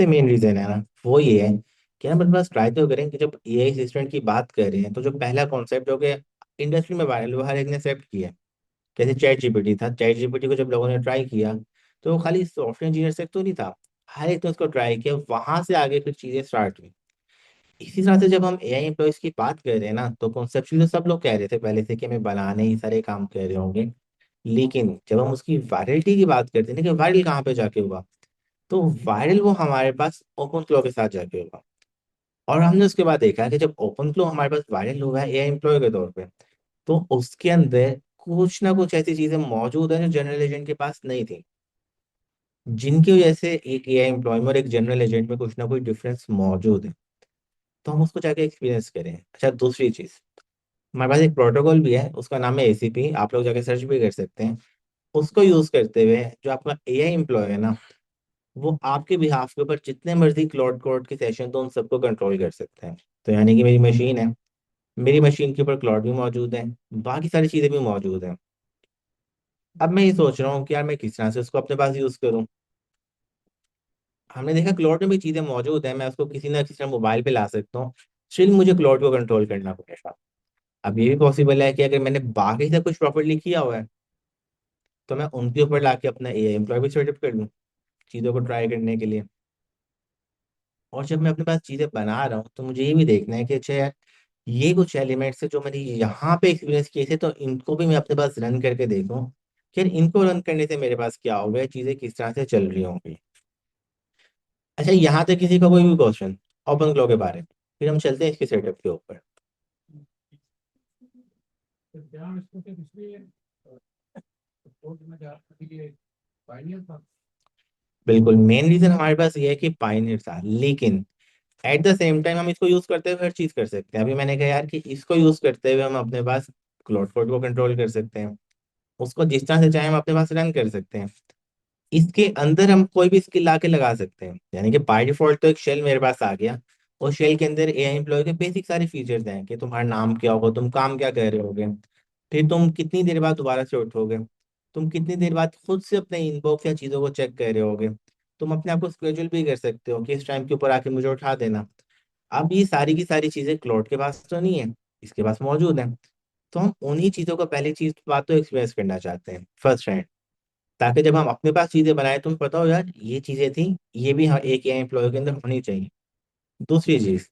सबसे main reason है ना वो ये है कि हम बस ट्राई तो करें कि जब एआई असिस्टेंट की बात कर रहे हैं तो जो पहला कॉन्सेप्ट जो कि इंडस्ट्री में वायरल हुआ, हर एक ने एक्सेप्ट किया है। जैसे चैट जीपीटी था, चैट जीपीटी को जब लोगों ने ट्राई किया तो वो खाली सॉफ्टवेयर इंजीनियर तक तो नहीं था, हर एक ने उसको ट्राई किया, वहां से आगे फिर चीजें स्टार्ट हुई। इसी तरह से जब हम एआई एम्प्लॉयज की बात कर रहे हैं ना तो कॉन्सेप्चुअली तो सब लोग कह रहे थे पहले से कि हमें बनाने ही सारे काम कर रहे होंगे, लेकिन जब हम उसकी वायरलिटी की बात करते हैं ना कि वायरल कहाँ पे जाके हुआ, तो वायरल वो हमारे पास ओपन फ्लो के साथ जाके हुआ। और हमने उसके बाद देखा कि जब ओपन फ्लो हमारे पास वायरल हुआ है एआई एम्प्लॉय के तौर पे, तो उसके अंदर कुछ ना कुछ ऐसी चीजें मौजूद है जो जनरल एजेंट के पास नहीं थी, जिनकी वजह से एक एआई एम्प्लॉय में और एक जनरल एजेंट में कुछ ना कुछ डिफरेंस मौजूद है। तो हम उसको जाके एक्सपीरियंस करें। अच्छा, दूसरी चीज, हमारे पास एक प्रोटोकॉल भी है, उसका नाम है एसीपी, आप लोग जाके सर्च भी कर सकते हैं। उसको यूज करते हुए जो आपका एआई एम्प्लॉय है ना, वो आपके बिहाफ के ऊपर जितने मर्जी क्लाउड कोड के सेशन तो उन सबको कंट्रोल कर सकते हैं। तो यानी कि मेरी मशीन है, मेरी मशीन के ऊपर क्लाउड भी मौजूद है, बाकी सारी चीजें भी मौजूद हैं। अब मैं ये सोच रहा हूँ कि यार मैं किस तरह से उसको अपने पास यूज करूँ। हमने देखा क्लाउड में भी चीजें मौजूद है, मैं उसको किसी ना किसी तरह मोबाइल पे ला सकता हूँ, स्टिल मुझे क्लाउड को कंट्रोल करना पड़ेगा। अब ये भी पॉसिबल है कि अगर मैंने बाकी सब कुछ प्रॉपरली किया हुआ है तो मैं उनके ऊपर लाके अपना एआई एम्प्लॉय भी सेटअप कर लूँ चीज़ों को ट्राई करने के लिए। और जब मैं अपने पास चीज़ें बना रहा हूँ तो मुझे ये भी देखना है कि अच्छा यार, ये कुछ एलिमेंट्स है जो मैंने यहाँ पे एक्सपीरियंस किए थे, तो इनको भी मैं अपने पास रन करके देखूँ कि यार इनको रन करने से मेरे पास क्या होगा, चीज़ें किस तरह से चल रही होंगी। अच्छा, यहाँ तक किसी का कोई भी क्वेश्चन ओपन फ्लो के बारे में? फिर हम चलते हैं इसके सेटअप के ऊपर। बिल्कुल, मेन रीजन हमारे पास ये है कि पाइनियर था, लेकिन एट द सेम टाइम हम इसको यूज करते हुए हर चीज कर सकते हैं। अभी मैंने कहा यार कि इसको यूज करते हुए हम अपने पास क्लाउड कोड को कंट्रोल कर सकते हैं, उसको जिस तरह से चाहे हम अपने पास रन कर सकते हैं। इसके अंदर हम कोई भी स्किल लाके लगा सकते हैं, यानी कि बाय डिफॉल्ट तो एक शेल मेरे पास आ गया, और शेल के अंदर एआई एम्प्लॉय के बेसिक सारे फीचर्स हैं कि तुम्हारा नाम क्या होगा, तुम काम क्या कर रहे होगे, फिर तुम कितनी देर बाद दोबारा से उठोगे, तुम कितनी देर बाद खुद से अपने इनबॉक्स या चीज़ों को चेक कर रहे होगे, तुम अपने आप को स्केड्यूल भी कर सकते हो कि इस टाइम के ऊपर आके मुझे उठा देना। अब ये सारी की सारी चीज़ें क्लाउड के पास तो नहीं है, इसके पास मौजूद है। तो हम उन्हीं चीज़ों को पहली चीज बात तो एक्सपीरियंस करना चाहते हैं फर्स्ट हैंड, ताकि जब हम अपने पास चीजें बनाए तो हमें पता हो यार ये चीजें थी, ये भी हाँ एक एआई एम्प्लॉय के अंदर होनी चाहिए। दूसरी चीज,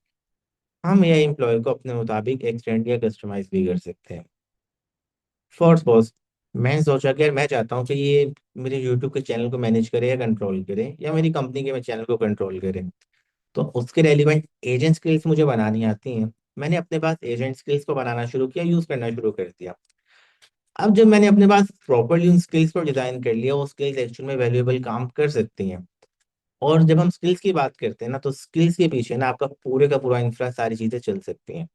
हम एआई एम्प्लॉय को अपने मुताबिक एक्सटेंड या कस्टमाइज भी कर सकते हैं। फॉर सपोज, मैं सोचा कि यार मैं चाहता हूँ कि ये मेरे यूट्यूब के चैनल को मैनेज करे या कंट्रोल करे, या मेरी कंपनी के चैनल को कंट्रोल करे, तो उसके रेलिवेंट एजेंट स्किल्स मुझे बनानी आती हैं। मैंने अपने पास एजेंट स्किल्स को बनाना शुरू किया, यूज करना शुरू कर दिया। अब जब मैंने अपने पास प्रॉपरली उन स्किल्स को डिजाइन कर लिया, वो स्किल्स एक्चुअल में वैल्यूएबल काम कर सकती हैं। और जब हम स्किल्स की बात करते हैं ना, तो स्किल्स के पीछे ना आपका पूरे का पूरा इंफ्रा सारी चीजें चल सकती हैं।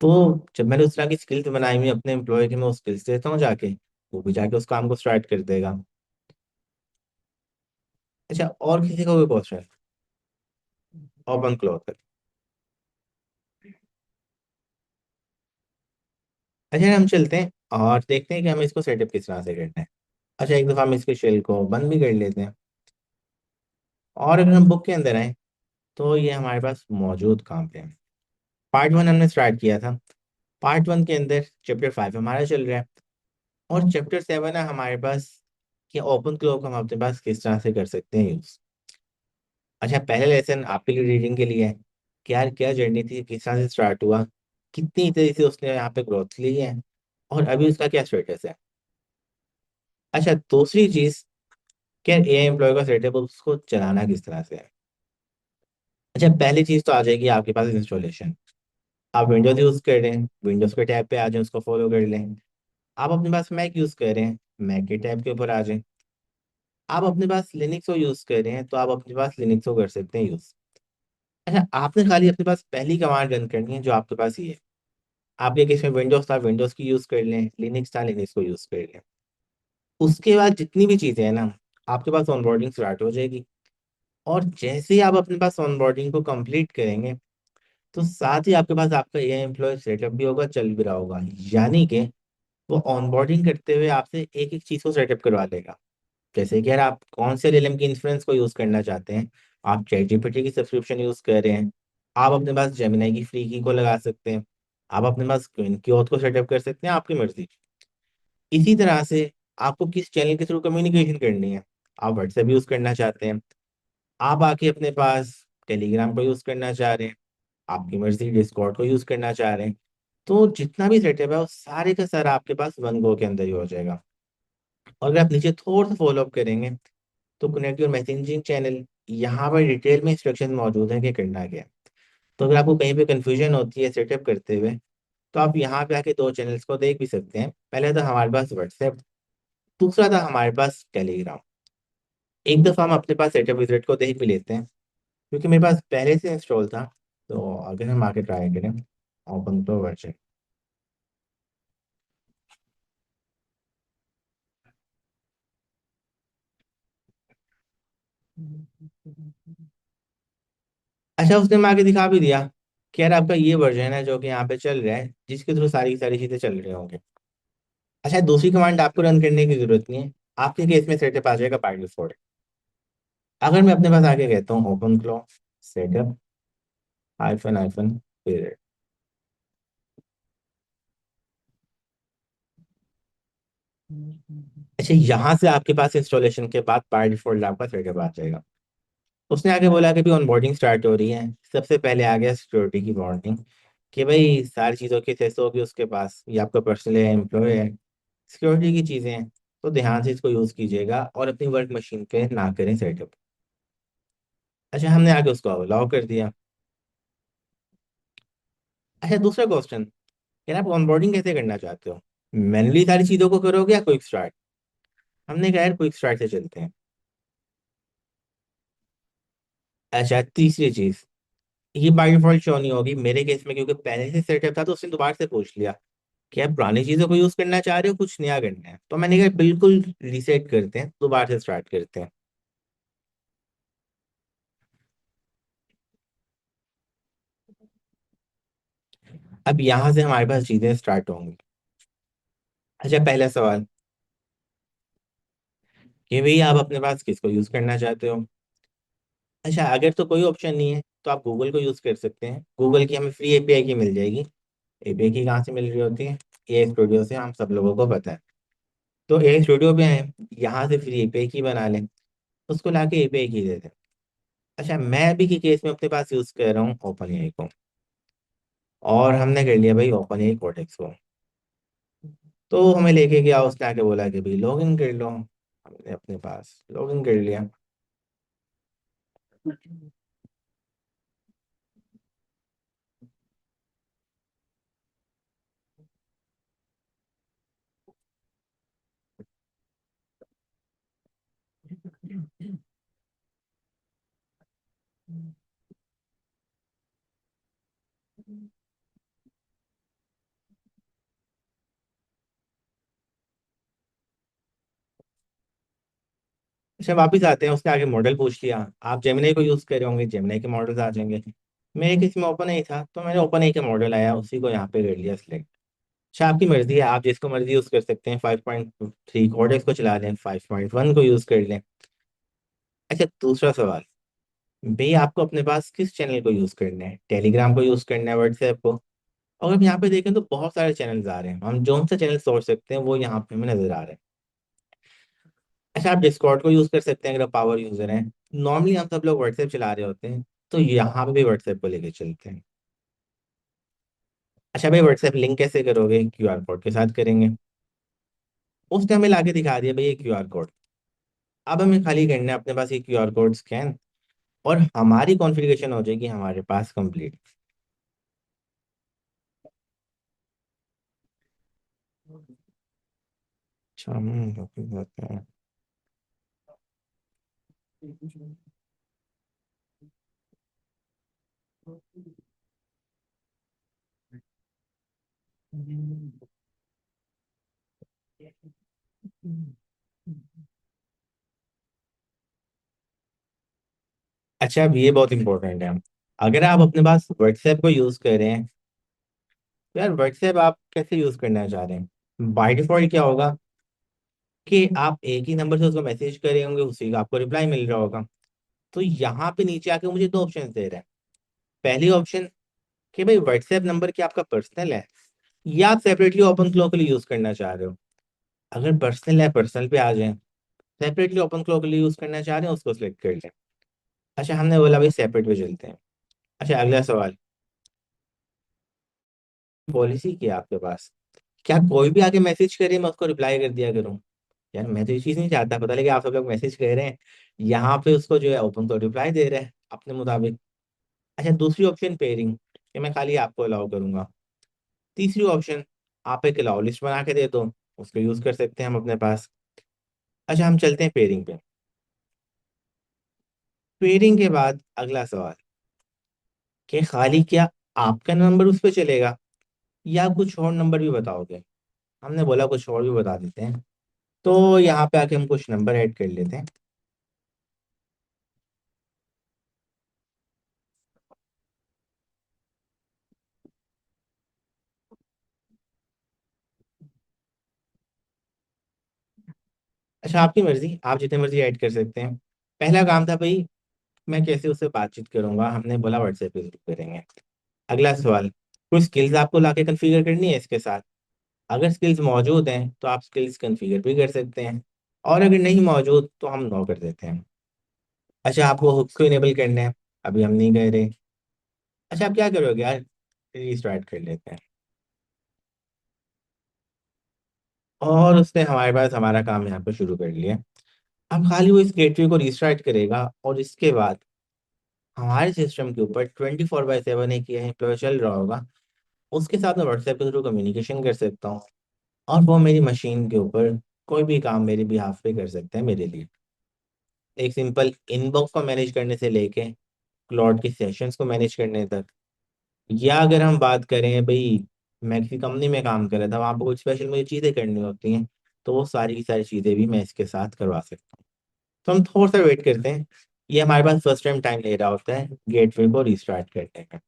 तो जब मैंने उस तरह की स्किल्स बनाई हुई अपने एम्प्लॉय के, मैं उस स्किल्स देता हूँ जाके, वो भी जाके उस काम को स्टार्ट कर देगा। अच्छा, और किसी को भी क्वेश्चन ओपन क्लोज कर? अच्छा, हम चलते हैं और देखते हैं कि हमें इसको सेटअप किस तरह से करना है। अच्छा, एक दफा हम इसके शेल को बंद भी कर लेते हैं, और अगर हम बुक के अंदर आए तो ये हमारे पास मौजूद काम पे है। पार्ट वन हमने स्टार्ट किया था, पार्ट वन के अंदर चैप्टर 5 हमारा चल रहा है, और चैप्टर 7 है हमारे पास कि ओपन क्लोक हम अपने पास किस तरह से कर सकते हैं यूज। अच्छा, पहले लेसन आपके लिए रीडिंग के लिए है कि यार क्या जर्नी थी, किस तरह से स्टार्ट हुआ, कितनी तेजी से उसने यहाँ पे ग्रोथ ली है, और अभी उसका क्या स्टेटस है। अच्छा, दूसरी चीज, क्या एआई एम्प्लॉय का सेटअप उसको चलाना किस तरह से है। अच्छा, पहली चीज तो आ जाएगी आपके पास इंस्टॉलेशन। आप विंडोज यूज कर रहे हैं, विंडोज के टैब पे आ जाए, उसको फॉलो कर लें। आप अपने पास मैक यूज कर रहे हैं, मैक के टैब के ऊपर आ जाए। आप अपने पास लिनक्स को यूज कर रहे हैं, तो आप अपने पास लिनक्स को कर सकते हैं यूज। अच्छा, आपने खाली अपने पास पहली कमांड रन करनी है जो आपके पास ये है। आपके केस में विंडोज था, विंडोज की यूज कर लें, लिनक्स था, लिनक्स को यूज कर लें। उसके बाद जितनी भी चीजें हैं ना, आपके पास ऑनबोर्डिंग स्टार्ट हो जाएगी। और जैसे ही आप अपने पास ऑनबोर्डिंग को कंप्लीट करेंगे, तो साथ ही आपके पास आपका एआई एम्प्लॉय सेटअप भी होगा, चल भी रहा होगा। यानी कि वो ऑनबोर्डिंग करते हुए आपसे एक एक चीज को सेटअप करवा देगा। जैसे कि यार आप कौन से एलएलएम की इंफ्रेंस को यूज करना चाहते हैं, आप चैट जीपीटी की सब्सक्रिप्शन यूज कर रहे हैं, आप अपने पास जेमिनाई की फ्री की को लगा सकते हैं, आप अपने पास क्विन की को सेटअप कर सकते हैं, आपकी मर्जी। इसी तरह से आपको किस चैनल के थ्रू कम्युनिकेशन करनी है, आप व्हाट्सएप यूज करना चाहते हैं, आप आके अपने पास टेलीग्राम को यूज करना चाह रहे हैं, आपकी मर्जी डिस्कॉर्ड को यूज करना चाह रहे हैं, तो जितना भी सेटअप है वो सारे का सारा आपके पास वन गो के अंदर ही हो जाएगा। और अगर आप नीचे थोड़ा सा फॉलो अप करेंगे तो कनेक्ट योर मैसेजिंग चैनल, यहाँ पर डिटेल में इंस्ट्रक्शन मौजूद है कि करना क्या है। तो अगर आपको कहीं पे कंफ्यूजन होती है सेटअप करते हुए, तो आप यहाँ पे आके दो चैनल्स को देख भी सकते हैं। पहले तो हमारे पास व्हाट्सएप, दूसरा था हमारे पास टेलीग्राम। एक दफा हम अपने पास सेटअप विजिट को देख भी लेते हैं, क्योंकि मेरे पास पहले से इंस्टॉल था। तो अगर हम आके ट्राई करें ओपन तो वर्जन, अच्छा उसने मैं आगे दिखा भी दिया कि यार आपका ये वर्जन है जो कि यहाँ पे चल रहा है, जिसके थ्रू सारी की सारी चीजें चल रही होंगी। अच्छा दूसरी कमांड आपको रन करने की जरूरत नहीं है, आपके केस में सेटअप आ जाएगा बाय डिफॉल्ट। अगर मैं अपने पास आगे कहता हूँ ओपन क्लो सेटअप हाइफन हाइफन पीरियड, अच्छा यहाँ से आपके पास इंस्टॉलेशन के बाद बाय डिफॉल्ट आपका सेटअप आ जाएगा। उसने आगे बोला कि भी ऑनबोर्डिंग स्टार्ट हो रही है, सबसे पहले आ गया सिक्योरिटी की वार्निंग कि भाई सारी चीज़ों की एक्सेस होगी उसके पास, ये आपका पर्सनल है, एम्प्लॉय है, सिक्योरिटी की चीज़ें हैं, तो ध्यान से इसको यूज़ कीजिएगा और अपनी वर्क मशीन पे ना करें सेटअप। अच्छा हमने आगे उसको अलाउ कर दिया। अच्छा दूसरा क्वेश्चन, यार आप ऑनबोर्डिंग कैसे करना चाहते हो, मैनुअली सारी चीज़ों को करोगे या क्विक स्टार्ट? हमने कहा यार क्विक स्टार्ट से चलते हैं। अच्छा तीसरी चीज़, ये बाय डिफॉल्ट शो नहीं होगी मेरे केस में, क्योंकि पहले से सेटअप था तो उसने दोबारा से पूछ लिया कि आप पुरानी चीजों को यूज करना चाह रहे हो कुछ नया करना है, तो मैंने कहा बिल्कुल रिसेट करते हैं, दोबारा से स्टार्ट करते हैं। अब यहाँ से हमारे पास चीजें स्टार्ट होंगी। अच्छा पहला सवाल कि भाई आप अपने पास किसको यूज करना चाहते हो। अच्छा अगर तो कोई ऑप्शन नहीं है तो आप गूगल को यूज कर सकते हैं, गूगल की हमें फ्री एपीआई की मिल जाएगी। एपीआई की कहाँ से मिल रही होती है, ए स्टूडियो से, हम सब लोगों को पता है। तो ए स्टूडियो पे आए, यहाँ से फ्री एपीआई की बना लें, उसको लाके एपीआई की दे दें। अच्छा मैं अभी के केस में अपने पास यूज कर रहा हूँ ओपन एआई को, और हमने कर लिया भाई ओपन एआई कोटेक्स को। तो हमें लेके गया, उसने आके बोला कि भाई लॉग इन कर लो, हमने अपने पास लॉग इन कर लिया। अच्छा वापिस आते हैं, उसने आगे मॉडल पूछ लिया, आप जेमिनाई को यूज कर रहे होंगे, जेमिनाई के मॉडल्स आ जाएंगे। मेरे किसी में ओपन आई था तो मैंने ओपन आई का मॉडल आया, उसी को यहाँ पे कर लिया सिलेक्ट। अच्छा आपकी मर्जी है, आप जिसको मर्जी यूज कर सकते हैं, 5.3 कॉर्डेक्स को चला लें, 5.1 को यूज कर लें। अच्छा दूसरा सवाल, भाई आपको अपने पास किस चैनल को यूज करना है, टेलीग्राम को यूज करना है, व्हाट्सएप को? और हम यहाँ पे देखें तो बहुत सारे चैनल्स आ रहे हैं, हम जो सा चैनल सोच सकते हैं वो यहाँ पे हमें नजर आ रहे हैं। अच्छा आप डिस्कॉर्ड को यूज कर सकते हैं अगर आप पावर यूजर हैं। नॉर्मली हम सब लोग व्हाट्सएप चला रहे होते हैं, तो यहाँ पे भी व्हाट्सएप को लेके चलते हैं। अच्छा भाई व्हाट्सएप लिंक कैसे करोगे, क्यूआर कोड के साथ करेंगे। उसने हमें लाके दिखा दिया भाई ये क्यूआर कोड। अब हमें खाली करना है अपने पास ये क्यूआर कोड स्कैन, और हमारी कॉन्फ़िगरेशन हो जाएगी हमारे पास कंप्लीट। अच्छा वापस आते हैं। अच्छा अब ये बहुत इंपॉर्टेंट है, अगर आप अपने पास व्हाट्सएप को यूज कर रहे हैं, तो यार व्हाट्सएप आप कैसे यूज करना चाह रहे हैं। बाय डिफॉल्ट क्या होगा कि आप एक ही नंबर से उसको मैसेज करे होंगे, उसी का आपको रिप्लाई मिल रहा होगा। तो यहाँ पे नीचे आके मुझे दो ऑप्शन दे रहा है। पहली ऑप्शन कि भाई व्हाट्सएप नंबर क्या आपका पर्सनल है, या आप सेपरेटली ओपन क्लो के लिए यूज करना चाह रहे हो। अगर पर्सनल है, पर्सनल पे आ जाए। सेपरेटली ओपन क्लो के लिए यूज करना चाह रहे हैं, उसको सिलेक्ट कर लें। अच्छा, हमने बोला भाई सेपरेट पे चलते हैं। अच्छा, अगला सवाल। पॉलिसी क्या है आपके पास? क्या कोई भी आके मैसेज करे मैं उसको रिप्लाई कर दिया करूँ? यार मैं तो ये चीज नहीं चाहता। पता लगे आप सब लोग मैसेज कर रहे हैं, यहाँ पे उसको जो है ओपन तो रिप्लाई दे रहे हैं अपने मुताबिक। अच्छा, दूसरी ऑप्शन पेयरिंग, कि मैं खाली आपको अलाउ करूंगा। तीसरी ऑप्शन, आप एक अलाउ लिस्ट बना के दे दो, उसको यूज कर सकते हैं हम अपने पास। अच्छा, हम चलते हैं पेयरिंग पे। पेयरिंग के बाद अगला सवाल, कि खाली क्या आपका नंबर उस पर चलेगा, या कुछ और नंबर भी बताओगे? हमने बोला कुछ और भी बता देते हैं। तो यहाँ पे आके हम कुछ नंबर ऐड कर लेते हैं। अच्छा, आपकी मर्जी, आप जितने मर्जी ऐड कर सकते हैं। पहला काम था भाई, मैं कैसे उससे बातचीत करूंगा, हमने बोला व्हाट्सएप पे जरूर करेंगे। अगला सवाल, कुछ स्किल्स आपको लाके कॉन्फ़िगर करनी है इसके साथ। अगर स्किल्स मौजूद हैं तो आप स्किल्स कॉन्फ़िगर भी कर सकते हैं, और अगर नहीं मौजूद तो हम नो कर देते हैं। अच्छा, आपको हुक्स को इनेबल करना है, अभी हम नहीं कर रहे। अच्छा, आप क्या करोगे यार, रीस्टार्ट कर लेते हैं। और उसने हमारे पास हमारा काम यहाँ पर शुरू कर लिया। अब खाली वो इस गेटवे को रीस्टार्ट करेगा, और इसके बाद हमारे सिस्टम के ऊपर 24/7 एक ये एम्प्लॉय चल रहा होगा। उसके साथ मैं व्हाट्सएप के थ्रू कम्युनिकेशन कर सकता हूँ, और वो मेरी मशीन के ऊपर कोई भी काम मेरे बिहाफ पे कर सकते हैं मेरे लिए। एक सिंपल इनबॉक्स को मैनेज करने से लेके क्लाउड के सेशंस को मैनेज करने तक। या अगर हम बात करें भाई, मैं किसी कंपनी में काम कर रहा था, वहाँ पर कुछ स्पेशल मुझे चीज़ें करनी होती हैं, तो वो सारी की सारी चीज़ें भी मैं इसके साथ करवा सकता हूँ। तो हम थोड़ा सा वेट करते हैं। ये हमारे पास फर्स्ट टाइम टाइम ले रहा होता है गेटवे को रिस्टार्ट करने का।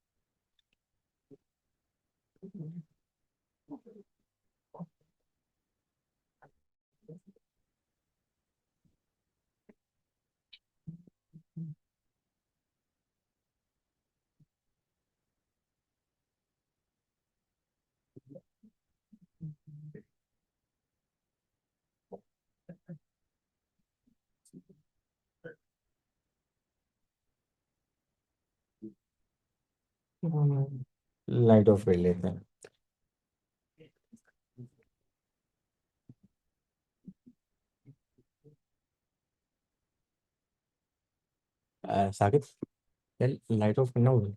लाइट ऑफ कर लेते हैं। साकिब, चल लाइट ऑफ करना होगा।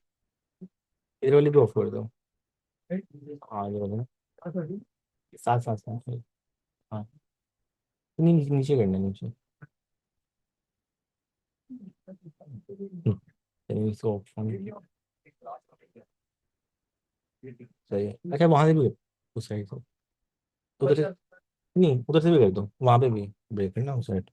इधर वाली भी ऑफ कर दो। हाँ, ये वाला ना, साथ साथ साथ। हाँ, नहीं नीचे नीचे करना है, नीचे। चलिए इसको ऑप्शन सही है। अच्छा, वहां से भी उस साइड से, उधर से, नहीं उधर से भी कर दो, वहां पे भी ब्रेक है ना उस साइड।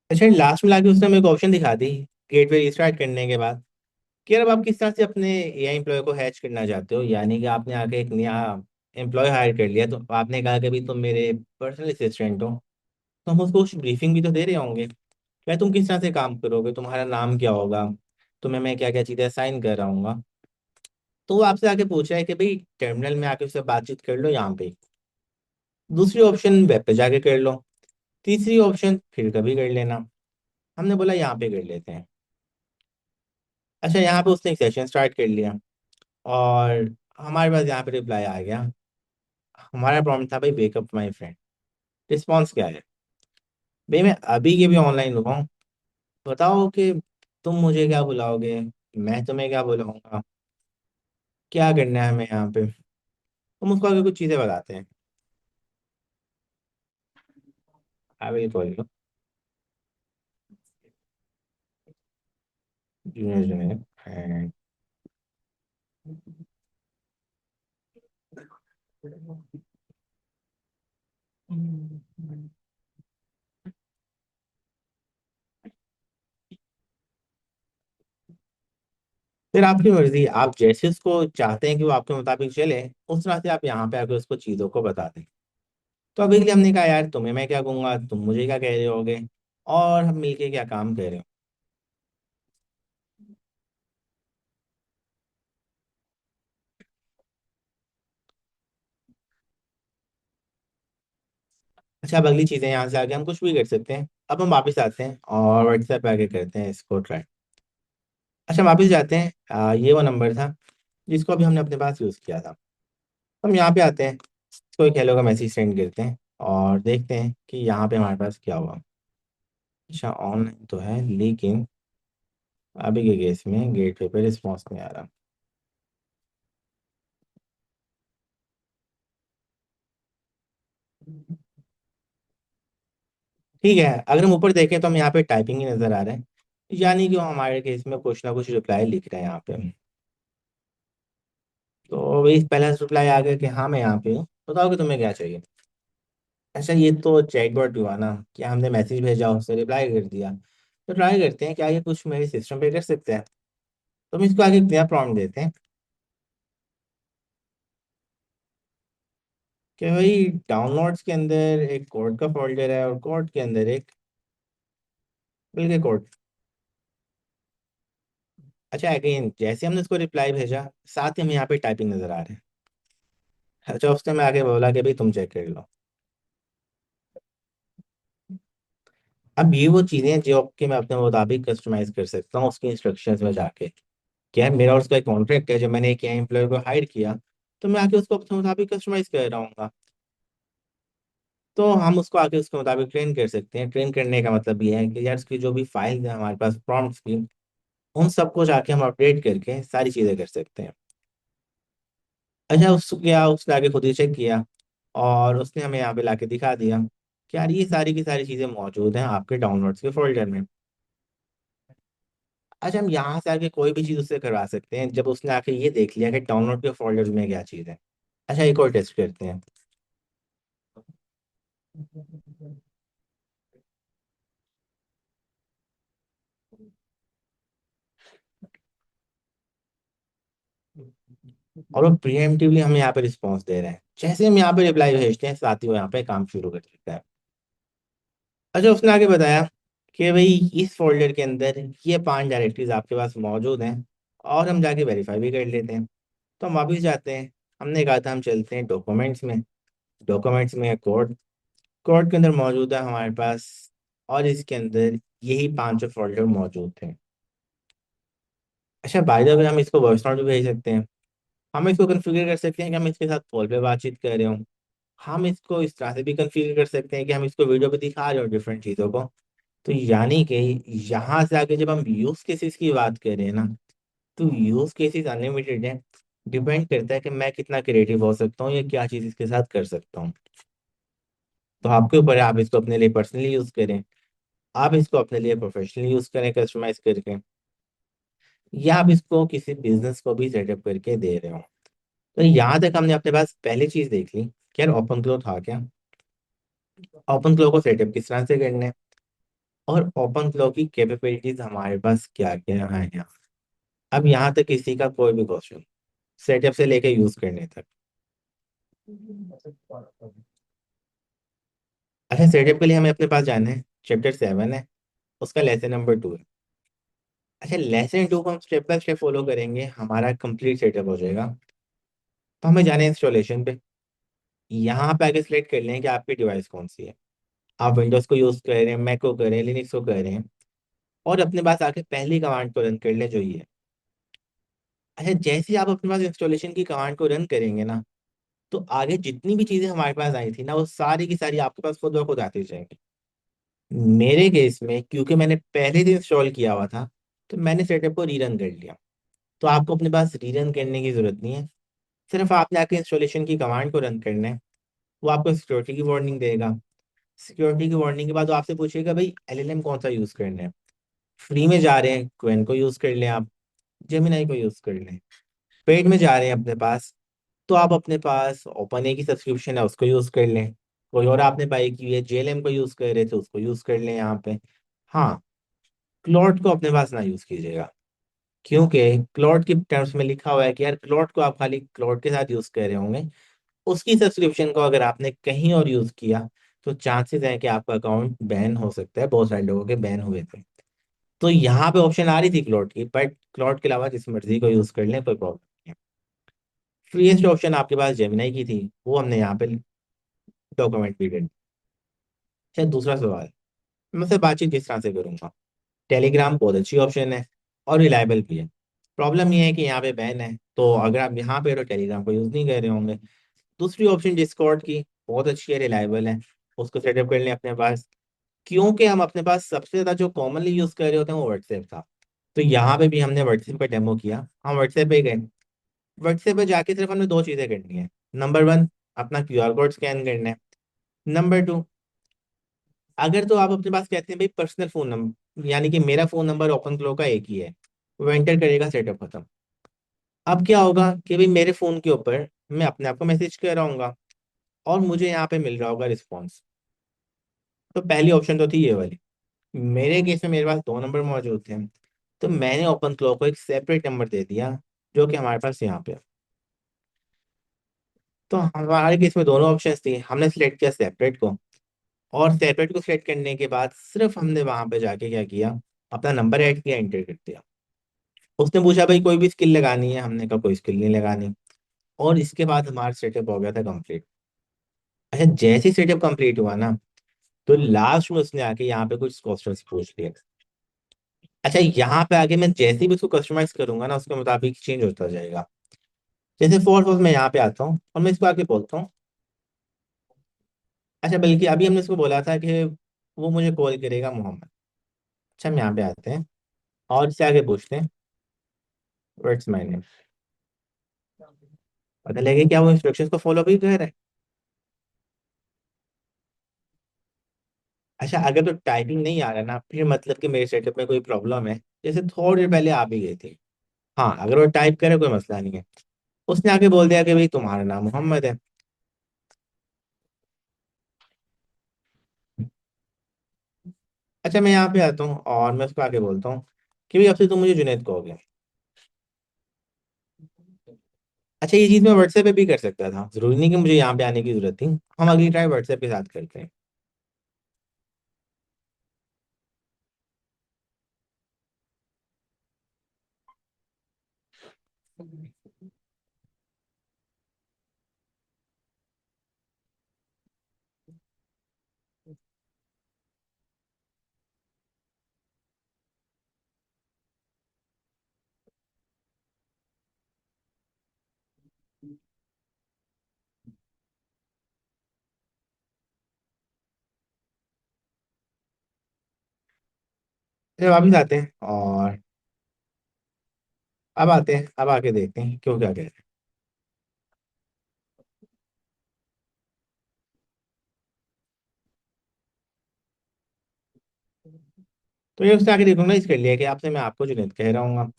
अच्छा, लास्ट में लाके उसने मेरे को ऑप्शन दिखा दी गेटवे रिस्टार्ट करने के बाद, कि यार अब आप किस तरह से अपने एआई एम्प्लॉय को हैच करना चाहते हो। यानी कि आपने आके एक नया एम्प्लॉय हायर कर लिया, तो आपने कहा कि भाई तुम मेरे पर्सनल असिस्टेंट हो, तो हम उसको कुछ ब्रीफिंग भी तो दे रहे होंगे। क्या तुम किस तरह से काम करोगे, तुम्हारा नाम क्या होगा, तुम्हें मैं क्या क्या चीज़ें असाइन कर रहा हूँ। तो वो आपसे आके पूछ रहा है कि भाई टर्मिनल में आके उससे बातचीत कर लो यहाँ पे। दूसरी ऑप्शन वेब पे जाके कर लो। तीसरी ऑप्शन फिर कभी कर लेना। हमने बोला यहाँ पे कर लेते हैं। अच्छा, यहाँ पे उसने एक सेशन स्टार्ट कर लिया, और हमारे पास यहाँ पे रिप्लाई आ गया। हमारा प्रॉम्प्ट था भाई वेकअप माय फ्रेंड। रिस्पॉन्स क्या है? भाई मैं अभी के भी ऑनलाइन रुका हूँ, बताओ कि तुम मुझे क्या बुलाओगे, मैं तुम्हें क्या बुलाऊंगा, क्या करना है हमें यहाँ पे। तुम उसको आगे कुछ चीजें बताते हैं। I will call you junior junior and. फिर आपकी मर्जी, आप जैसे उसको चाहते हैं कि वो आपके मुताबिक चले, उस तरह से आप यहाँ पे आके उसको चीज़ों को बता दें। तो अभी के लिए हमने कहा यार तुम्हें मैं क्या कहूँगा, तुम मुझे क्या कह रहे होगे, और हम मिलके क्या काम कर रहे हो। अच्छा, अब अगली चीज़ें यहाँ से आगे हम कुछ भी कर सकते हैं। अब हम वापस आते हैं और व्हाट्सएप पे आगे करते हैं इसको ट्राई। अच्छा, वापस जाते हैं। ये वो नंबर था जिसको अभी हमने अपने पास यूज़ किया था। हम यहाँ पे आते हैं, इसको एक हेलो का मैसेज सेंड करते हैं और देखते हैं कि यहाँ पे हमारे पास क्या हुआ। अच्छा, ऑनलाइन तो है लेकिन अभी के केस में गेट पे रिस्पॉन्स नहीं आ रहा। ठीक है, अगर हम ऊपर देखें तो हम यहाँ पे टाइपिंग ही नजर आ रहे हैं, यानी कि वो हमारे केस में कुछ ना कुछ रिप्लाई लिख रहे हैं यहाँ पे। तो वही पहला रिप्लाई आ गया कि हाँ मैं यहाँ पे हूँ, बताओ कि तुम्हें क्या चाहिए। अच्छा, ये तो चैटबॉट हुआ ना, क्या हमने मैसेज भेजा उससे रिप्लाई कर दिया। तो ट्राई करते हैं क्या ये कुछ मेरे सिस्टम पे कर सकते हैं। तो हम इसको आगे एक नया प्रॉम्प्ट देते हैं कि भाई डाउनलोड्स के अंदर एक कोड का फोल्डर है और कोड के अंदर एक बिल के कोड। अच्छा, अगेन जैसे हमने इसको रिप्लाई भेजा, साथ ही हमें यहाँ पे टाइपिंग नजर आ रहे हैं। अच्छा, उसने मैं आगे बोला कि भाई तुम चेक कर लो। अब ये वो चीजें हैं जो कि मैं अपने मुताबिक कस्टमाइज कर सकता हूँ उसकी इंस्ट्रक्शंस में जाके। क्या है, मेरा और उसका एक कॉन्ट्रैक्ट है, जब मैंने एक एम्प्लॉय को हायर किया तो मैं आके उसको अपने मुताबिक कस्टमाइज कर रहा हूँ। तो हम उसको आके उसके मुताबिक ट्रेन कर सकते हैं। ट्रेन करने का मतलब ये है कि यार उसकी जो भी फाइल है हमारे पास प्रॉम्प्ट्स की, उन सबको जाके हम अपडेट करके सारी चीजें कर सकते हैं। अच्छा, उस क्या उसने आगे खुद ही चेक किया और उसने हमें यहाँ पे लाके दिखा दिया कि यार ये सारी की सारी चीजें मौजूद हैं आपके डाउनलोड्स के फोल्डर में। अच्छा, हम यहाँ से आके कोई भी चीज उससे करवा सकते हैं जब उसने आके ये देख लिया कि डाउनलोड के फोल्डर में क्या चीज है। अच्छा, एक और टेस्ट करते हैं। और वो प्रीएम्प्टिवली हमें यहाँ पे रिस्पॉन्स दे रहे हैं, जैसे हम यहाँ पे रिप्लाई भेजते हैं साथ ही वो यहाँ पे काम शुरू कर देता है। अच्छा, उसने आगे बताया कि भाई इस फोल्डर के अंदर ये 5 डायरेक्टरीज आपके पास मौजूद हैं, और हम जाके वेरीफाई भी कर लेते हैं। तो हम वापस जाते हैं, हमने कहा था हम चलते हैं डॉक्यूमेंट्स में। डॉक्यूमेंट्स में कोड, कोड के अंदर मौजूद है हमारे पास, और इसके अंदर यही 5 फोल्डर मौजूद थे। अच्छा, बाय द वे हम इसको वॉइस नोट भी भेज सकते हैं। हम इसको कन्फिगर कर सकते हैं कि हम इसके साथ कॉल पे बातचीत कर रहे हो। हम इसको इस तरह से भी कन्फिगर कर सकते हैं कि हम इसको वीडियो पे दिखा रहे हो डिफरेंट चीज़ों को। तो यानी कि यहाँ से आगे जब हम यूज केसेस की बात करें ना, तो यूज केसेस अनलिमिटेड है। डिपेंड करता है कि मैं कितना क्रिएटिव हो सकता हूँ या क्या चीज़ इसके साथ कर सकता हूँ। तो आपके ऊपर है, आप इसको अपने लिए पर्सनली यूज करें, आप इसको अपने लिए प्रोफेशनली यूज करें कस्टमाइज करके, या आप इसको किसी बिजनेस को भी सेटअप करके दे रहे हो। तो यहाँ तक हमने अपने पास पहली चीज देख ली कि यार ओपन फ्लो था क्या, ओपन फ्लो को सेटअप किस तरह से करना है, और ओपन फ्लो की कैपेबिलिटीज हमारे पास क्या क्या है यहाँ। अब यहाँ तक किसी का कोई भी क्वेश्चन, सेटअप से लेके यूज करने तक। अच्छा, सेटअप के लिए हमें अपने पास जाना है, चैप्टर 7 है, उसका लेसन नंबर 2 है। अच्छा, लेसन 2 को हम स्टेप बाय स्टेप फॉलो करेंगे, हमारा कंप्लीट सेटअप हो जाएगा। तो हमें जाना है इंस्टॉलेशन पे। यहाँ पे आगे सिलेक्ट कर लें कि आपकी डिवाइस कौन सी है। आप विंडोज को यूज कर रहे हैं, मैक को कर रहे हैं, लिनक्स को कर रहे हैं, और अपने पास आके पहली कमांड को रन कर ले जो ये है। अच्छा, जैसे ही आप अपने पास इंस्टॉलेशन की कमांड को रन करेंगे ना, तो आगे जितनी भी चीजें हमारे पास आई थी ना, वो सारी की सारी आपके पास खुद ब खुद आती जाएंगी। मेरे केस में क्योंकि मैंने पहले से इंस्टॉल किया हुआ था, तो मैंने सेटअप को रीरन कर लिया। तो आपको अपने पास रीरन करने की जरूरत नहीं है, सिर्फ आपने आके इंस्टॉलेशन की कमांड को रन करना है। वो आपको सिक्योरिटी की वार्निंग देगा। सिक्योरिटी की वार्निंग के बाद वो आपसे पूछेगा भाई एलएलएम कौन सा यूज करना है। फ्री में जा रहे हैं, क्वेन को यूज कर लें आप, जेमिनाई को यूज कर लें। पेड में जा रहे हैं अपने पास, तो आप अपने पास ओपन ए की सब्सक्रिप्शन है उसको यूज कर लें। कोई और आपने बाई की है, जेएलएम को यूज कर रहे थे, उसको यूज कर लें यहाँ पे। हाँ, क्लॉड को अपने पास ना यूज कीजिएगा। क्योंकि क्लाउड की टर्म्स में लिखा हुआ है कि यार क्लाउड को आप खाली क्लाउड के साथ यूज कर रहे होंगे, उसकी सब्सक्रिप्शन को अगर आपने कहीं और यूज किया तो चांसेस हैं कि आपका अकाउंट बैन हो सकता है। बहुत सारे लोगों के बैन हुए थे। तो यहाँ पे ऑप्शन आ रही थी क्लाउड की, बट क्लाउड के अलावा जिस मर्जी को यूज कर लें कोई प्रॉब्लम नहीं है। फ्रीएस्ट ऑप्शन आपके पास जेमिनाई की थी, वो हमने यहाँ पे डॉक्यूमेंट भी कर दी। अच्छा, दूसरा सवाल, मैं उससे बातचीत किस तरह से करूंगा। टेलीग्राम बहुत अच्छी ऑप्शन है और रिलायबल भी है। प्रॉब्लम ये है कि यहाँ पे बैन है, तो अगर आप यहाँ पे तो टेलीग्राम को यूज नहीं कर रहे होंगे। दूसरी ऑप्शन डिस्कॉर्ड की, बहुत अच्छी है, रिलायबल है, उसको सेटअप कर लें अपने पास। क्योंकि हम अपने पास सबसे ज्यादा जो कॉमनली यूज कर रहे होते हैं वो व्हाट्सएप था, तो यहाँ पे भी हमने व्हाट्सएप का डेमो किया। हम व्हाट्सएप पे गए। व्हाट्सएप पे जाके सिर्फ हमने दो चीजें करनी है। नंबर वन, अपना क्यूआर कोड स्कैन करना है। नंबर टू, अगर तो आप अपने पास कहते हैं भाई पर्सनल फोन नंबर, यानी कि मेरा फोन नंबर ओपन फ्लो का एक ही है, वो एंटर करेगा, सेटअप खत्म। अब क्या होगा कि भाई मेरे फोन के ऊपर मैं अपने आप को मैसेज कर रहा हूँ और मुझे यहाँ पे मिल रहा होगा रिस्पॉन्स। तो पहली ऑप्शन तो थी ये वाली। मेरे केस में मेरे पास दो नंबर मौजूद थे, तो मैंने ओपन फ्लो को एक सेपरेट नंबर दे दिया जो कि हमारे पास यहाँ पे है। तो हमारे केस में दोनों ऑप्शन थी, हमने सिलेक्ट किया सेपरेट को। और सेपरेट को सिलेक्ट करने के बाद सिर्फ हमने वहां पे जाके क्या किया, अपना नंबर ऐड किया, एंटर कर दिया। उसने पूछा भाई कोई भी स्किल लगानी है, हमने कहा कोई स्किल नहीं लगानी। और इसके बाद हमारा सेटअप हो गया था कंप्लीट। अच्छा, जैसे ही सेटअप कंप्लीट हुआ ना, तो लास्ट में उसने आके यहाँ पे कुछ क्वेश्चंस पूछ लिए। अच्छा, यहाँ पे आगे मैं जैसे भी उसको कस्टमाइज करूंगा ना, उसके मुताबिक चेंज होता जाएगा। जैसे फॉर सपोज मैं यहाँ पे आता हूँ और मैं इसको आके बोलता हूँ। अच्छा, बल्कि अभी हमने इसको बोला था कि वो मुझे कॉल करेगा मोहम्मद। अच्छा, हम यहाँ पे आते हैं और इससे आगे पूछते हैं व्हाट्स माय नेम। पता लगे क्या वो इंस्ट्रक्शंस को फॉलो भी कर रहा है। अच्छा, अगर तो टाइपिंग नहीं आ रहा ना, फिर मतलब कि मेरे सेटअप में कोई प्रॉब्लम है। जैसे थोड़ी देर पहले आ भी गई थी। हाँ, अगर वो टाइप करे कोई मसला नहीं है। उसने आके बोल दिया कि भाई तुम्हारा नाम मोहम्मद है। अच्छा, मैं यहाँ पे आता हूँ और मैं उसको आके बोलता हूँ कि भाई अब से तुम मुझे जुनैद कहोगे। अच्छा, ये चीज मैं व्हाट्सएप पे भी कर सकता था, जरूरी नहीं कि मुझे यहाँ पे आने की जरूरत थी। हम अगली ट्राई व्हाट्सएप के साथ करते हैं। चलो वापिस आते हैं और अब आते हैं, अब आके देखते हैं क्यों क्या कह रहे हैं। तो ये उसने आके रिकॉग्नाइज कर लिया कि आपसे मैं आपको जुनैद कह रहा हूँ।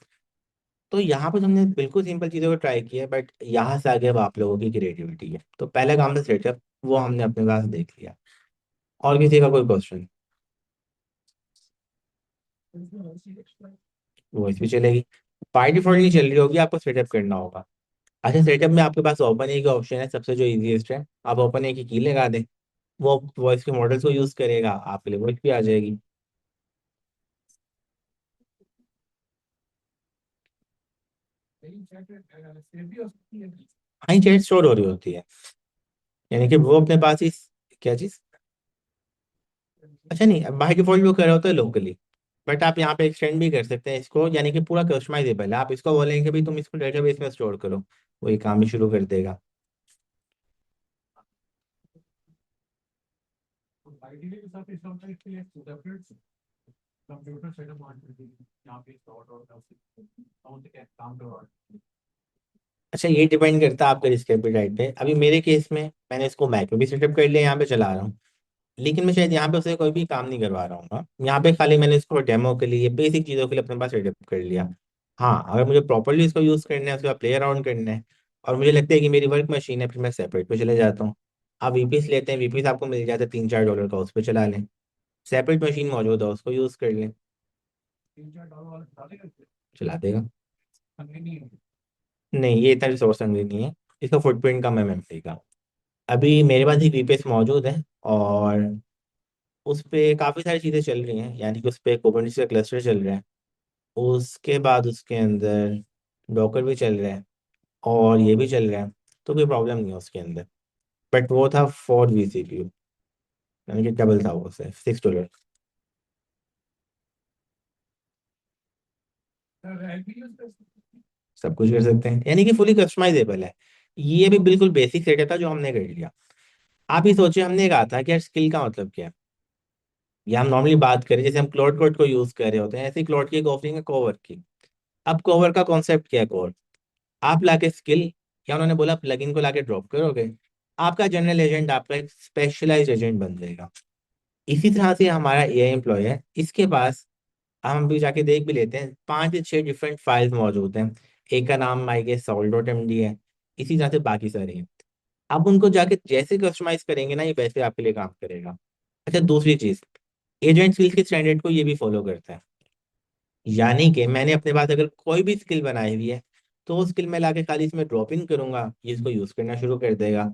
तो यहाँ पर हमने बिल्कुल सिंपल चीज़ों को ट्राई किया है, बट यहाँ से आगे अब आप लोगों की क्रिएटिविटी है। तो पहला काम था सेटअप, वो हमने अपने पास देख लिया। और किसी का कोई क्वेश्चन? वॉइस भी चलेगी। बाय डिफॉल्ट नहीं चल रही होगी, आपको सेटअप करना होगा। अच्छा, सेटअप में आपके पास ओपन ए का ऑप्शन है, सबसे जो इजीएस्ट है। आप ओपन ए की लगा दें, वो वॉइस के मॉडल्स को यूज करेगा, आपके लिए वॉइस भी आ जाएगी। हाँ, चैट स्टोर हो रही होती है, यानी कि वो अपने पास ही। क्या चीज? अच्छा, नहीं, बाय डिफॉल्ट वो कर रहा होता है लोकली। बट आप यहाँ पे एक्सटेंड भी कर सकते हैं इसको, यानी कि पूरा कस्टमाइजेबल है। आप इसको बोलेंगे कि भाई तुम इसको डेटाबेस में स्टोर करो, वो ये काम भी शुरू कर देगा। अच्छा, ये डिपेंड करता है आपके रिस्क एपेटाइट पे। अभी मेरे केस में मैंने इसको मैक में भी सेटअप कर लिया, यहाँ पे चला रहा हूँ। लेकिन मैं शायद यहाँ पे उसे कोई भी काम नहीं करवा रहा हूँ। यहाँ पे खाली मैंने इसको डेमो के लिए, बेसिक चीज़ों के लिए अपने पास सेटअप कर लिया। हाँ, अगर मुझे प्रॉपरली इसको यूज़ करना है, उसका प्ले अराउंड करना है, और मुझे लगता है कि मेरी वर्क मशीन है, फिर मैं सेपरेट पे चले जाता हूँ। आप वीपीस लेते हैं, वीपीस आपको मिल जाता है $3-4 का, उस पर चला लें। सेपरेट मशीन मौजूद है, उसको यूज़ कर लें। चला देगा। नहीं, ये इतना रिसोर्स हंग्री नहीं है। इसका फुटप्रिंट कम है मेमोरी का। अभी मेरे पास एक वीपीएस मौजूद है, और उस पे काफ़ी सारी चीज़ें चल रही हैं, यानी कि उस पे कुबरनेटिस का क्लस्टर चल रहा है। उसके बाद उसके अंदर डॉकर भी चल रहा है, और ये भी चल रहा है। तो कोई प्रॉब्लम नहीं है उसके अंदर। बट वो था 4 वी CPU, यानी कि डबल था वो से $6। सब कुछ कर सकते हैं, यानी कि फुली कस्टमाइजेबल है। ये भी बिल्कुल बेसिक सेटअप था जो हमने कर लिया। आप ही सोचिए, हमने कहा था कि यार स्किल का मतलब क्या है। ये हम नॉर्मली बात करें, जैसे हम क्लाउड कोड को यूज कर रहे होते हैं, ऐसे ही क्लाउड की एक ऑफरिंग है कोवर्क की। अब कोवर्क का कॉन्सेप्ट क्या है? कोर आप लाके स्किल, या उन्होंने बोला प्लगइन को लाके ड्रॉप करोगे, आपका जनरल एजेंट आपका एक स्पेशलाइज्ड एजेंट बन जाएगा। इसी तरह से हमारा एआई एम्प्लॉय है, इसके पास हम भी जाके देख भी लेते हैं, 5 से 6 डिफरेंट फाइल्स मौजूद हैं। एक का नाम आई गेस sol.md है। इसी तरह से बाकी सारे हैं। आप उनको जाके जैसे कस्टमाइज करेंगे ना, ये वैसे आपके लिए काम करेगा। अच्छा, दूसरी चीज, एजेंट स्किल्स के स्टैंडर्ड को ये भी फॉलो करता है। यानी कि मैंने अपने पास अगर कोई भी स्किल बनाई हुई है, तो वो स्किल मैं लाके खाली इसमें ड्रॉप इन करूंगा, ये इसको यूज करना शुरू कर देगा।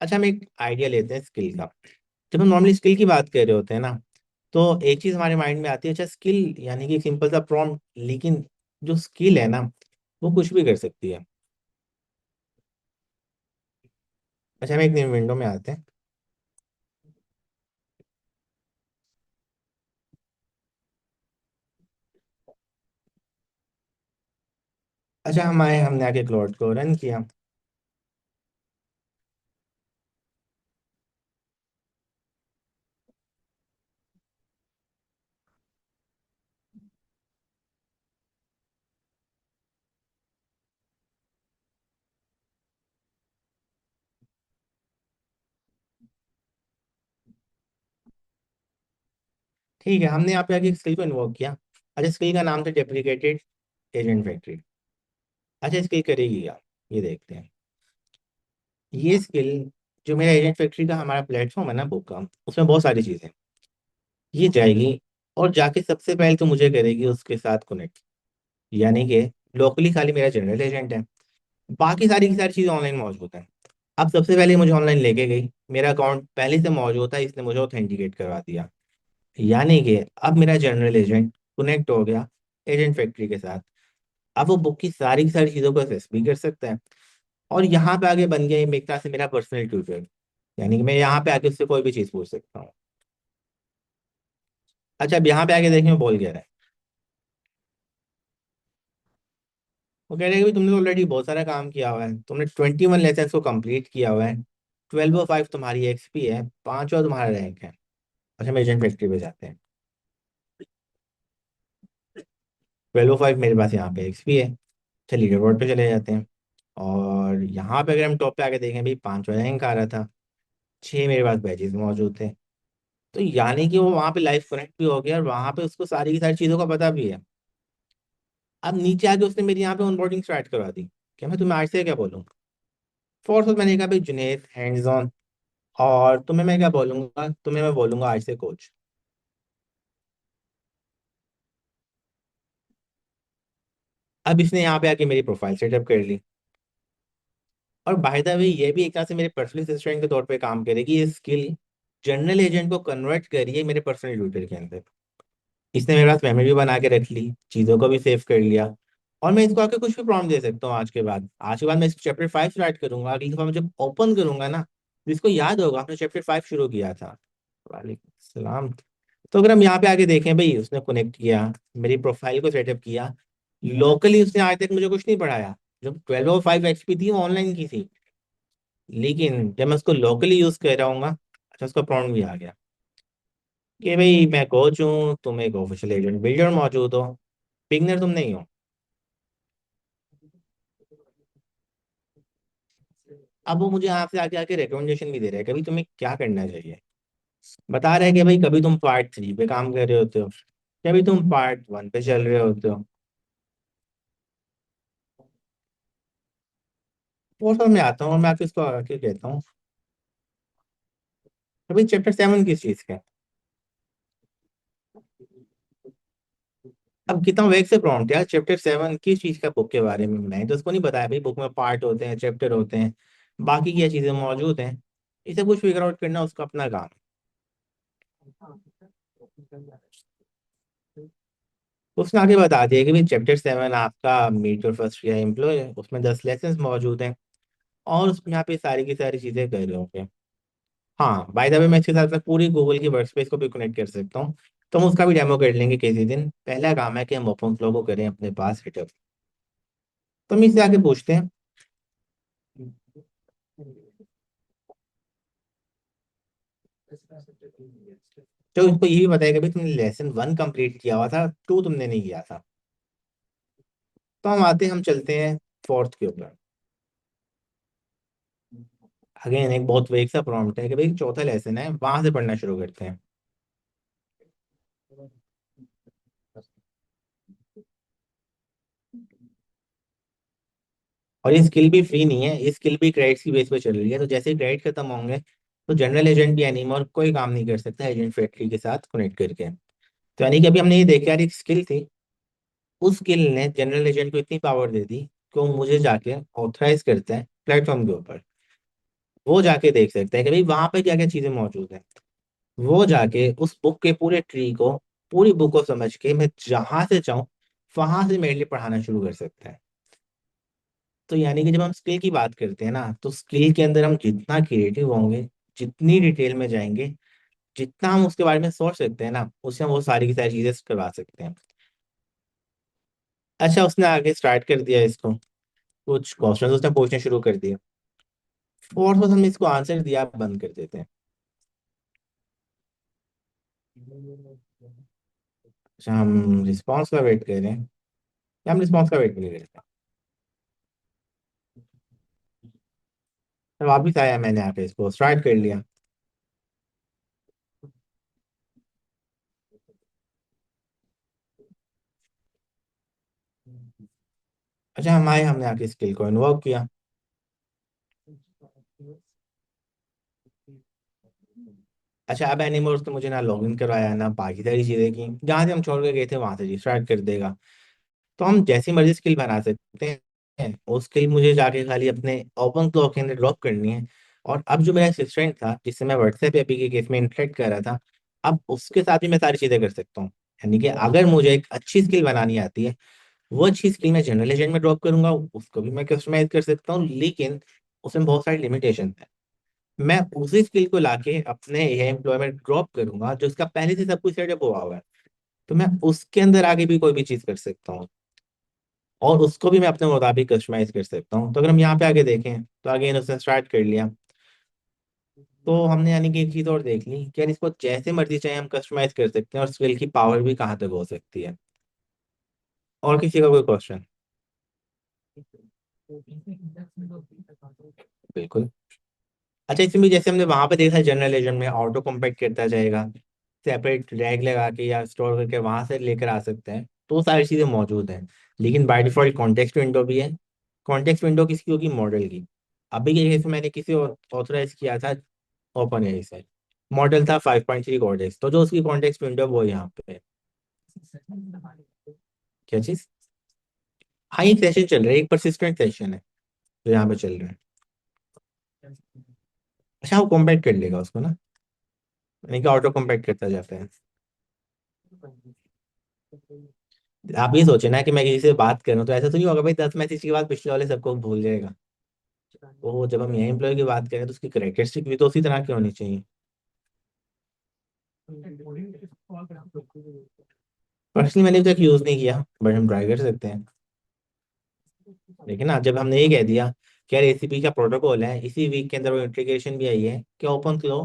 अच्छा, हम एक आइडिया लेते हैं स्किल का। जब हम नॉर्मली स्किल की बात कर रहे होते हैं ना, तो एक चीज हमारे माइंड में आती है, अच्छा स्किल यानी कि सिंपल सा प्रॉम्प्ट, लेकिन जो स्किल है ना, वो कुछ भी कर सकती है। अच्छा, हम एक नई विंडो में आते हैं। अच्छा, हम आए, हमने आके क्लाउड को रन किया। ठीक है, हमने यहाँ पे आके स्किल को इन्वोक किया। अच्छा, स्किल का नाम था डेप्रिकेटेड एजेंट फैक्ट्री। अच्छा, स्किल करेगी क्या, ये देखते हैं। ये स्किल, जो मेरा एजेंट फैक्ट्री का हमारा प्लेटफॉर्म है ना बुक का, उसमें बहुत सारी चीजें, ये जाएगी और जाके सबसे पहले तो मुझे करेगी उसके साथ कनेक्ट। यानी कि लोकली खाली मेरा जनरल एजेंट है, बाकी सारी की सारी चीजें ऑनलाइन मौजूद हैं। अब सबसे पहले मुझे ऑनलाइन लेके गई, मेरा अकाउंट पहले से मौजूद था, इसने मुझे ऑथेंटिकेट करवा दिया। यानी कि अब मेरा जनरल एजेंट कनेक्ट हो गया एजेंट फैक्ट्री के साथ। अब वो बुक की सारी चीजों को एक्सेस भी कर सकता है। और यहाँ पे आगे बन गया ये एक तरह से मेरा पर्सनल ट्यूटर। यानी कि मैं यहाँ पे आके उससे कोई भी चीज पूछ सकता हूँ। अच्छा, अब यहाँ पे आके देखें वो बोल गया है। वो कह रहे हैं कि भाई तुमने ऑलरेडी बहुत सारा काम किया हुआ है, तुमने 21 लेसन को कंप्लीट किया हुआ है। 1205 तुम्हारी एक्सपी है, 5वां तुम्हारा रैंक है। अच्छा, हम एजेंट फैक्ट्री पे जाते हैं। 1205 मेरे पास यहाँ पे एक्सपी है। चलिए लीडर बोर्ड पे चले जाते हैं। और यहाँ पे अगर हम टॉप पे आके देखें, भाई 5वां रैंक आ रहा था। 6 मेरे पास बैजेस मौजूद थे। तो यानी कि वो वहाँ पे लाइव कनेक्ट भी हो गया, और वहाँ पे उसको सारी की सारी चीज़ों का पता भी है। अब नीचे आके उसने मेरी यहाँ पे ऑनबोर्डिंग स्टार्ट करवा दी। क्या मैं तुम्हें आज से क्या बोलूँ? फोर्थ मैंने कहा भाई जुनेद हैंड्स ऑन। और तुम्हें मैं क्या बोलूंगा, तुम्हें मैं बोलूंगा आज से कोच। अब इसने यहाँ पे आके मेरी प्रोफाइल सेटअप कर ली। और बाय द वे, ये भी एक तरह से मेरे पर्सनल असिस्टेंट के तौर पे काम करेगी। ये स्किल जनरल एजेंट को कन्वर्ट करिए मेरे पर्सनल ट्यूटर के अंदर। इसने मेरे पास मेमोरी बना के रख ली, चीज़ों को भी सेव कर लिया। और मैं इसको आके कुछ भी प्रॉम्प्ट दे सकता हूँ। आज के बाद मैं चैप्टर 5 स्टार्ट करूंगा, अगली दफा मैं जब ओपन करूंगा ना, तो इसको याद होगा आपने चैप्टर 5 शुरू किया था। वालेकुम सलाम। तो अगर हम यहाँ पे आके देखें, भाई उसने कनेक्ट किया, मेरी प्रोफाइल को सेटअप किया। लोकली उसने आज तक मुझे कुछ नहीं पढ़ाया। जब 1205 एक्सपी थी वो ऑनलाइन की थी, लेकिन जब मैं उसको लोकली यूज कर रहा हूँ, अच्छा उसका प्रॉम्प्ट भी आ गया कि भाई मैं कोच हूँ, तुम एक ऑफिशियल एजेंट बिल्डर मौजूद हो, बिगनर तुम नहीं हो। अब वो मुझे आपसे आके आके रिकमेंडेशन भी दे रहा है, कभी तुम्हें क्या करना चाहिए। बता रहे हैं कि भाई कभी तुम पार्ट 3 पे काम कर रहे होते हो, कभी तुम पार्ट 1 पे चल रहे होते हो। वो सब मैं आता हूँ और मैं आपको इसको आके कहता हूँ, तो भाई चैप्टर 7 किस चीज़ का है? अब कितना वेग से प्रॉम्प्ट यार, चैप्टर 7 किस चीज का बुक के बारे में, मैंने तो उसको नहीं बताया भाई बुक में पार्ट होते हैं, चैप्टर होते हैं, बाकी क्या चीजें मौजूद हैं, इसे कुछ फिगर आउट करना उसका अपना काम है। उसने आगे बता दिया कि भाई चैप्टर 7 आपका meet your first year employ है, उसमें 10 लेसन मौजूद हैं, और उसमें आप ये सारी की सारी चीजें कर रहे होंगे। हाँ बाय द वे, मैं इसके साथ साथ पूरी गूगल की वर्कस्पेस को भी कनेक्ट कर सकता हूँ, तो हम उसका भी डेमो कर लेंगे किसी दिन। पहला काम है कि हम ओपन फ्लो को करें अपने पास हिटअप। तो हम इससे आगे पूछते हैं। तो इसको ये भी बताएगा भाई तुमने लेसन 1 कंप्लीट किया हुआ था, 2 तुमने नहीं किया था। तो हम चलते हैं फोर्थ के ऊपर। अगेन एक बहुत वेग सा प्रॉम्प्ट है कि भाई चौथा लेसन है, वहां से पढ़ना शुरू करते हैं। और ये स्किल भी फ्री नहीं है, ये स्किल भी क्रेडिट्स की बेस पे चल रही है, तो जैसे ही क्रेडिट खत्म होंगे तो जनरल एजेंट भी एनीमोर कोई काम नहीं कर सकता एजेंट फैक्ट्री के साथ कनेक्ट करके। तो यानी कि अभी हमने ये देखा यार, एक स्किल थी, उस स्किल ने जनरल एजेंट को इतनी पावर दे दी कि वो मुझे जाके ऑथराइज करते हैं प्लेटफॉर्म के ऊपर। वो जाके देख सकते हैं कि भाई वहां पे क्या क्या चीजें मौजूद हैं। वो जाके उस बुक के पूरे ट्री को, पूरी बुक को समझ के मैं जहां से चाहूँ वहां से मेरे लिए पढ़ाना शुरू कर सकता है। तो यानी कि जब हम स्किल की बात करते हैं ना, तो स्किल के अंदर हम जितना क्रिएटिव होंगे, जितनी डिटेल में जाएंगे, जितना हम उसके बारे में सोच सकते हैं ना, उससे हम वो सारी की सारी चीजें करवा सकते हैं। अच्छा उसने आगे स्टार्ट कर दिया इसको, कुछ क्वेश्चंस उसने पूछने शुरू कर दिए। फोर्थ बस हमने इसको आंसर दिया, बंद कर देते हैं। अच्छा हम रिस्पॉन्स का वेट कर रहे हैं, या हम रिस्पॉन्स का वेट नहीं करते हैं। तो वापिस आया, मैंने आके इसको स्टार्ट कर लिया। अच्छा हम आए, हमने आके स्किल को इन्वॉल्व किया। अच्छा अब एनीमोर्स तो मुझे ना लॉगिन करवाया ना बाकी सारी चीजें की, जहाँ से हम छोड़ के गए थे वहां से स्टार्ट कर देगा। तो हम जैसी मर्जी स्किल बना सकते हैं, वो स्किल मुझे जाके खाली अपने ओपन फ्लो के अंदर ड्रॉप करनी है। और अब जो मेरा असिस्टेंट था जिससे मैं व्हाट्सएप एपी के केस में इंटरेक्ट कर रहा था, अब उसके साथ भी मैं सारी चीजें कर सकता हूँ। यानी कि अगर मुझे एक अच्छी स्किल बनानी आती है, वो अच्छी स्किल मैं जनरल एजेंट में ड्रॉप करूंगा, उसको भी मैं कस्टमाइज कर सकता हूँ, लेकिन उसमें बहुत सारी लिमिटेशन है। मैं उसी स्किल को लाके अपने ये एम्प्लॉय में ड्रॉप करूंगा जो उसका पहले से सब कुछ सेटअप हुआ हुआ है, तो मैं उसके अंदर आगे भी कोई भी चीज कर सकता हूँ, और उसको भी मैं अपने मुताबिक कस्टमाइज कर सकता हूँ। तो अगर हम यहाँ पे आगे देखें तो आगे उसने स्टार्ट कर लिया। तो हमने यानी कि एक चीज और देख ली कि यार इसको जैसे मर्जी चाहे हम कस्टमाइज कर सकते हैं, और स्किल की पावर भी कहाँ तक हो सकती है। और किसी का कोई क्वेश्चन? बिल्कुल। अच्छा इसमें भी जैसे हमने वहां पे देखा जनरल एजेंट में ऑटो कम्पीट करता जाएगा, सेपरेट रैग लगा के या स्टोर करके वहां से लेकर आ सकते हैं, तो वो सारी चीजें मौजूद हैं। लेकिन बाय डिफॉल्ट कॉन्टेक्स्ट विंडो भी है। कॉन्टेक्स्ट विंडो किसकी होगी? मॉडल की। अभी के केस में मैंने किसी और ऑथराइज किया था ओपन एआई से, मॉडल था 5.3 कॉर्टेक्स, तो जो उसकी कॉन्टेक्स्ट विंडो वो यहाँ पे है। क्या चीज? हाँ एक सेशन चल रहा है, एक परसिस्टेंट सेशन है जो यहाँ पे चल रहा है। अच्छा वो कॉम्पैक्ट कर लेगा उसको ना, यानी कि ऑटो कॉम्पैक्ट करता जाता है। आप ये सोचे ना कि मैं किसी से बात करूं तो ऐसा तो नहीं होगा भाई 10 मैसेज के बाद पिछले वाले सबको भूल जाएगा। तो जब हम यही एम्प्लॉय की बात करें तो उसकी करेक्टरिस्टिक भी तो उसी तरह की होनी चाहिए। पर्सनली मैंने अभी तक यूज नहीं किया, बट हम ट्राई कर सकते हैं। लेकिन ना जब हमने ये कह दिया कि यार एसीपी का प्रोटोकॉल है, इसी वीक के अंदर वो इंटीग्रेशन भी आई है कि ओपन क्लो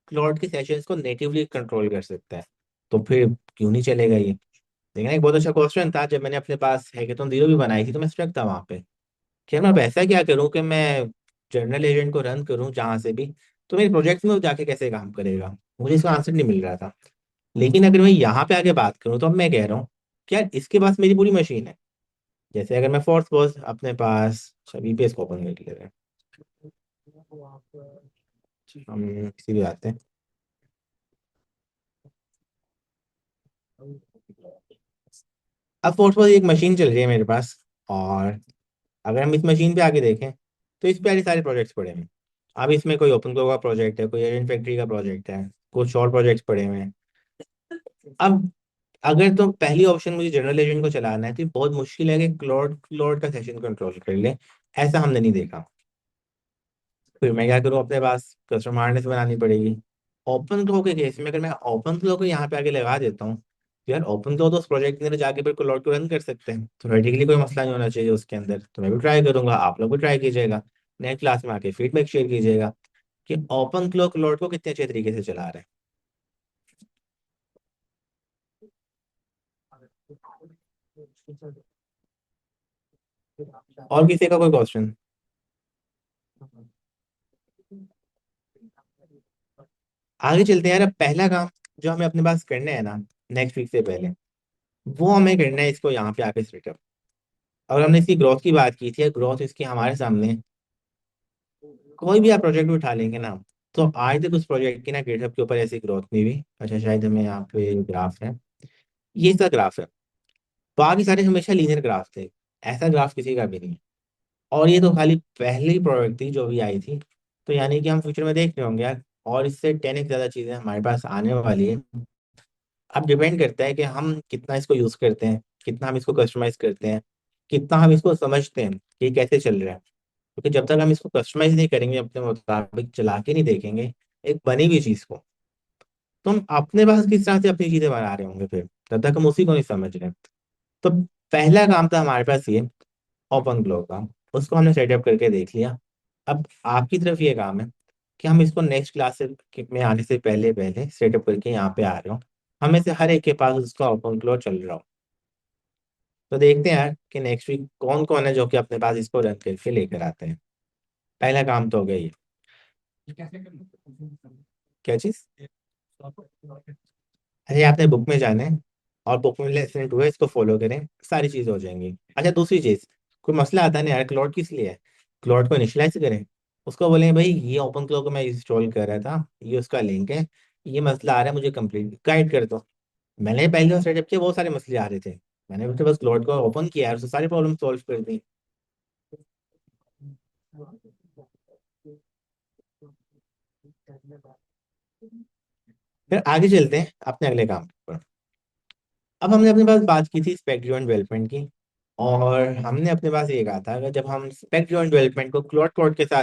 क्लाउड के सेशंस को नेटिवली कंट्रोल कर सकता है, तो फिर क्यों नहीं चलेगा ये। लेकिन एक बहुत अच्छा क्वेश्चन था, जब मैंने अपने पास हैकेथॉन 0 भी बनाई थी तो मैं स्ट्रक था वहां पे कि यार मैं अब ऐसा क्या करूं कि मैं जर्नल एजेंट को रन करूं जहां से भी, तो मेरे प्रोजेक्ट में वो जाके कैसे काम करेगा। मुझे इसका आंसर नहीं मिल रहा था। लेकिन अगर मैं यहाँ पे आगे बात करूँ तो अब मैं कह रहा हूँ कि यार इसके पास मेरी पूरी मशीन है। जैसे अगर मैं फोर्थ सपोज अपने पास, अच्छा वीपीएस को ओपन कर लेते हैं, हम किसी भी आते हैं। अब सपोज एक मशीन चल रही है मेरे पास, और अगर हम इस मशीन पे आके देखें तो इस पे सारे सारे प्रोजेक्ट्स पड़े हुए हैं। अब इसमें कोई ओपन फ्लो का प्रोजेक्ट है, कोई एजेंट फैक्ट्री का प्रोजेक्ट है, कुछ और प्रोजेक्ट्स पड़े हुए हैं। अब अगर तो पहली ऑप्शन मुझे जनरल एजेंट को चलाना है तो ये बहुत मुश्किल है कि क्लोड क्लोड का सेशन कंट्रोल कर ले। ऐसा हमने नहीं देखा। फिर मैं क्या करूँ, अपने पास कस्टमर हार्नेस बनानी पड़ेगी। ओपन फ्लो के केस में अगर मैं ओपन फ्लो को यहाँ पे आके लगा देता हूँ, तो यार ओपन फ्लो तो उस प्रोजेक्ट के अंदर जाके फिर क्लाउड को रन कर सकते हैं, तो थोड़ेटिकली कोई मसला नहीं होना चाहिए उसके अंदर। तो मैं भी ट्राई करूंगा, आप लोग भी ट्राई कीजिएगा, नेक्स्ट क्लास में आके फीडबैक शेयर कीजिएगा कि ओपन फ्लो क्लाउड को कितने अच्छे तरीके से चला रहे हैं। और किसी का कोई क्वेश्चन? आगे चलते हैं यार। अब पहला काम जो हमें अपने पास करना है ना, नेक्स्ट वीक से पहले, वो हमें करना है इसको यहाँ पे आके सेटअप। और हमने इसकी ग्रोथ की बात की थी, ग्रोथ इसकी हमारे सामने है। कोई भी आप प्रोजेक्ट उठा लेंगे ना, तो आज तक उस प्रोजेक्ट की ना गिटहब के ऊपर ऐसी ग्रोथ नहीं हुई। अच्छा, शायद हमें यहाँ पे ग्राफ है, ये इसका ग्राफ है। बाकी सारे हमेशा लीनियर ग्राफ थे, ऐसा ग्राफ किसी का भी नहीं है। और ये तो खाली पहली प्रोडक्ट थी जो भी आई थी। तो यानी कि हम फ्यूचर में देख रहे होंगे यार, और इससे 10x ज्यादा चीजें हमारे पास आने वाली है। अब डिपेंड करता है कि हम कितना इसको यूज करते हैं, कितना हम इसको कस्टमाइज करते हैं, कितना हम इसको समझते हैं कि ये कैसे चल रहा है। क्योंकि जब तक हम इसको कस्टमाइज नहीं करेंगे, अपने मुताबिक चला के नहीं देखेंगे एक बनी हुई चीज को, तो हम अपने पास किस तरह से अपनी चीजें बना रहे होंगे फिर, तब तक हम उसी को नहीं समझ रहे। तो पहला काम था हमारे पास ये ओपन फ्लो का, उसको हमने सेटअप करके देख लिया। अब आपकी तरफ ये काम है कि हम इसको नेक्स्ट क्लास में आने से पहले पहले सेटअप करके यहाँ पे आ रहे हो, हमें से हर एक के पास उसका ओपन फ्लो चल रहा हो। तो देखते हैं यार कि नेक्स्ट वीक कौन कौन है जो कि अपने पास इसको रन करके लेकर आते हैं। पहला काम तो हो गया ये। क्या चीज? अरे आपने बुक में जाना है, और बुक में लेसन टू है, इसको फॉलो करें, सारी चीजें हो जाएंगी। अच्छा, दूसरी चीज, कोई मसला आता है ना यार, क्लाउड किस लिए है? क्लाउड को इनिशियलाइज करें, उसको बोलेंगे भाई ये ओपन क्लाउड को मैं इंस्टॉल कर रहा था, ये उसका लिंक है, ये मसला आ रहा है, मुझे कंप्लीट गाइड कर दो। मैंने पहले जो सेटअप किया बहुत सारे मसले आ रहे थे, मैंने उसके बस क्लाउड को ओपन किया और उससे सारी प्रॉब्लम सॉल्व कर दी। फिर आगे चलते हैं अपने अगले काम पर। अब हमने अपने पास बात की थी स्पेक ड्रिवन डेवलपमेंट की, और हमने अपने पास ये कहा था कि जब हम स्पेक ड्रिवन डेवलपमेंट को क्लाउड कोड के साथ